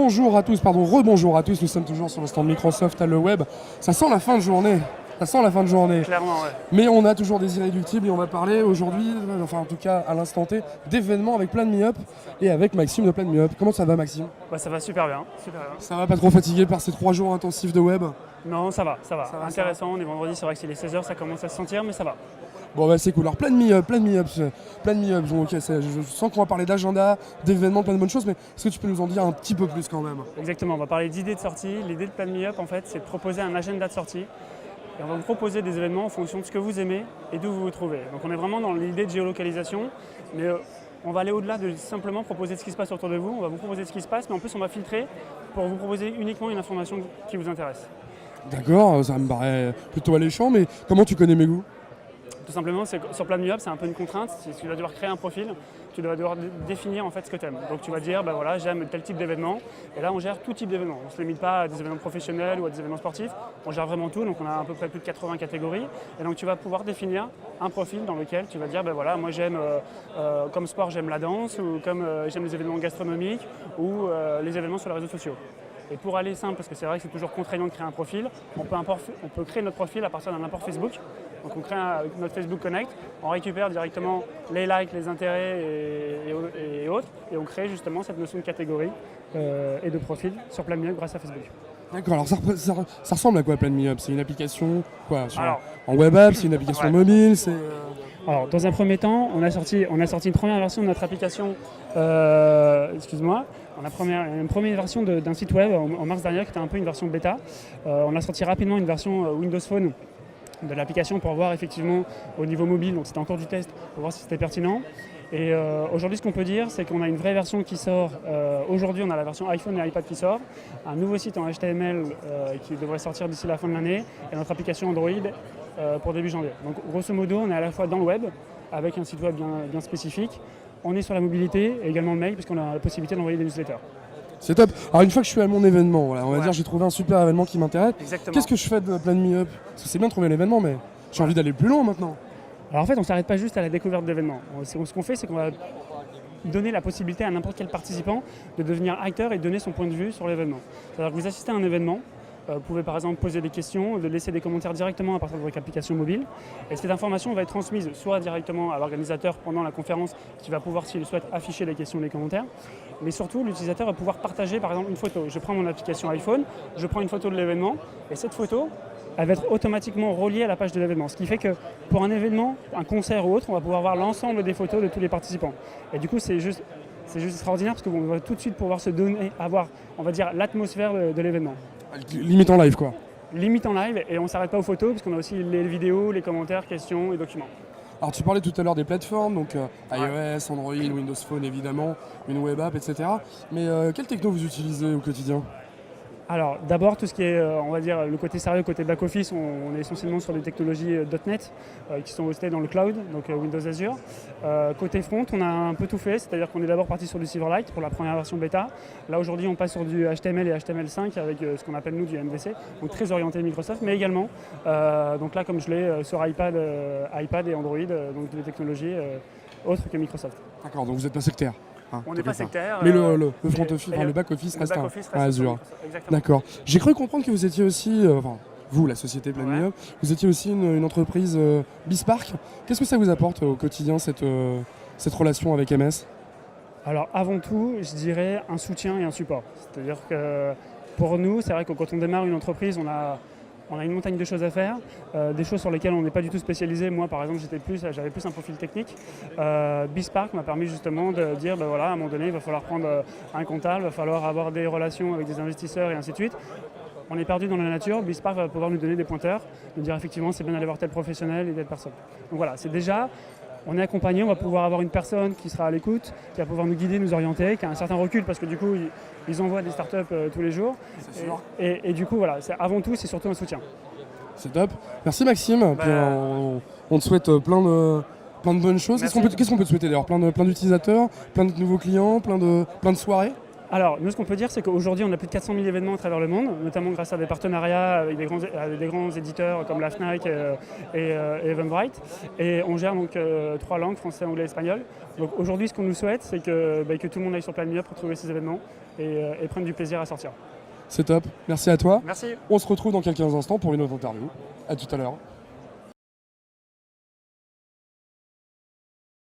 Bonjour à tous, pardon, rebonjour à tous, nous sommes toujours sur le stand Microsoft à Le Web. Ça sent la fin de journée, ça sent la fin de journée. Clairement, ouais. Mais on a toujours des irréductibles et on va parler aujourd'hui, enfin en tout cas à l'instant T, d'événements avec Plan Me Up et avec Maxime de Plan Me Up. Comment ça va Maxime? Bah, ça va super bien, super bien. Ça va, pas trop fatigué par ces 3 jours intensifs de web? Non, ça va. Ça va, Intéressant, on est vendredi, c'est vrai que c'est les 16h, ça commence à se sentir, mais ça va. Bon bah c'est cool, alors Plan Me Up, bon, ok, je sens qu'on va parler d'agenda, d'événements, plein de bonnes choses, mais est-ce que tu peux nous en dire un petit peu plus quand même? Exactement, on va parler d'idées de sortie. L'idée de Plan Me Up, en fait, c'est de proposer un agenda de sortie. Et on va vous proposer des événements en fonction de ce que vous aimez et d'où vous vous trouvez. Donc on est vraiment dans l'idée de géolocalisation, mais on va aller au-delà de simplement proposer ce qui se passe autour de vous. On va vous proposer ce qui se passe, mais en plus on va filtrer pour vous proposer uniquement une information qui vous intéresse. D'accord, ça me paraît plutôt alléchant, mais comment tu connais mes goûts? Tout simplement, sur Plan Me Up, c'est un peu une contrainte. Tu vas devoir créer un profil, tu vas devoir définir en fait ce que tu aimes. Donc tu vas dire, ben voilà, j'aime tel type d'événement. Et là, on gère tout type d'événement. On ne se limite pas à des événements professionnels ou à des événements sportifs. On gère vraiment tout. Donc on a à peu près plus de 80 catégories. Et donc tu vas pouvoir définir un profil dans lequel tu vas dire, ben voilà, moi j'aime, comme sport, j'aime la danse, ou comme j'aime les événements gastronomiques, ou les événements sur les réseaux sociaux. Et pour aller simple, parce que c'est vrai que c'est toujours contraignant de créer un profil, on peut créer notre profil à partir d'un import Facebook. Donc on crée notre Facebook Connect, on récupère directement les likes, les intérêts et autres, et on crée justement cette notion de catégorie et de profil sur Plan Me Up grâce à Facebook. D'accord, alors ça ressemble à quoi Plan Me Up? C'est une application quoi, Alors, en web app, c'est une application ouais. mobile, Alors, dans un premier temps, on a sorti une première version de notre application, excuse-moi, une première version d'un site web en mars dernier qui était un peu une version bêta. On a sorti rapidement une version Windows Phone de l'application pour voir effectivement au niveau mobile, donc c'était encore du test, pour voir si c'était pertinent. Et aujourd'hui, ce qu'on peut dire, c'est qu'on a une vraie version qui sort. Aujourd'hui, on a la version iPhone et iPad qui sort, un nouveau site en HTML qui devrait sortir d'ici la fin de l'année, et notre application Android pour début janvier. Donc grosso modo, on est à la fois dans le web, avec un site web bien spécifique, on est sur la mobilité et également le mail, puisqu'on a la possibilité d'envoyer des newsletters. C'est top. Alors une fois que je suis à mon événement, voilà, on va dire j'ai trouvé un super événement qui m'intéresse. Exactement. Qu'est-ce que je fais de Plan Me Up? Parce que c'est bien de trouver l'événement, mais j'ai envie d'aller plus loin maintenant. Alors en fait, on ne s'arrête pas juste à la découverte d'événements. Ce qu'on fait, c'est qu'on va donner la possibilité à n'importe quel participant de devenir acteur et de donner son point de vue sur l'événement. C'est-à-dire que vous assistez à un événement, vous pouvez par exemple poser des questions, de laisser des commentaires directement à partir de votre application mobile. Et cette information va être transmise soit directement à l'organisateur pendant la conférence qui va pouvoir, s'il le souhaite, afficher les questions et les commentaires. Mais surtout, l'utilisateur va pouvoir partager par exemple une photo. Je prends mon application iPhone, je prends une photo de l'événement et cette photo, elle va être automatiquement reliée à la page de l'événement. Ce qui fait que pour un événement, un concert ou autre, on va pouvoir voir l'ensemble des photos de tous les participants. Et du coup, c'est juste extraordinaire parce qu'on va tout de suite pouvoir se donner, avoir, on va dire, l'atmosphère de l'événement. Limite en live quoi. Limite en live, et on ne s'arrête pas aux photos parce qu'on a aussi les vidéos, les commentaires, questions et documents. Alors tu parlais tout à l'heure des plateformes, donc iOS, Android, Windows Phone évidemment, une web app, etc. Mais quelle techno vous utilisez au quotidien? Alors d'abord tout ce qui est, on va dire, le côté sérieux, le côté back-office, on est essentiellement sur des technologies .NET qui sont hostées dans le cloud, donc Windows Azure. Côté front, on a un peu tout fait, c'est-à-dire qu'on est d'abord parti sur du Silverlight pour la première version bêta. Là aujourd'hui on passe sur du HTML et HTML5 avec ce qu'on appelle nous du MVC, donc très orienté Microsoft, mais également, donc là comme je l'ai sur iPad et Android, donc des technologies autres que Microsoft. D'accord, donc vous êtes pas sectaire. On n'est pas sectaire. Mais le front office, le back office reste à Azure. D'accord. J'ai cru comprendre que vous étiez aussi, vous, la société Plan Me Up, vous étiez aussi une entreprise Bispark. Qu'est-ce que ça vous apporte au quotidien cette relation avec MS? Alors avant tout, je dirais un soutien et un support. C'est-à-dire que pour nous, c'est vrai que quand on démarre une entreprise, on a une montagne de choses à faire, des choses sur lesquelles on n'est pas du tout spécialisé. Moi, par exemple, j'avais plus un profil technique. Bispark m'a permis justement de dire, ben voilà, à un moment donné, il va falloir prendre un comptable, il va falloir avoir des relations avec des investisseurs et ainsi de suite. On est perdu dans la nature, Bispark va pouvoir nous donner des pointeurs, nous dire effectivement c'est bien d'aller voir tel professionnel et telle personne. Donc voilà, c'est déjà, on est accompagné, on va pouvoir avoir une personne qui sera à l'écoute, qui va pouvoir nous guider, nous orienter, qui a un certain recul parce que du coup, ils envoient des startups tous les jours. Et du coup, voilà, avant tout, c'est surtout un soutien. C'est top. Merci Maxime. Puis on te souhaite plein de bonnes choses. Qu'est-ce qu'on peut te souhaiter d'ailleurs? Plein d'utilisateurs, plein de nouveaux clients, plein de soirées? Alors, nous, ce qu'on peut dire, c'est qu'aujourd'hui, on a plus de 400 000 événements à travers le monde, notamment grâce à des partenariats avec des grands éditeurs comme la Fnac et Eventbrite. Et on gère donc 3 langues, français, anglais et espagnol. Donc aujourd'hui, ce qu'on nous souhaite, c'est que tout le monde aille sur Plan Me Up pour trouver ces événements et prenne du plaisir à sortir. C'est top. Merci à toi. Merci. On se retrouve dans quelques instants pour une autre interview. À tout à l'heure.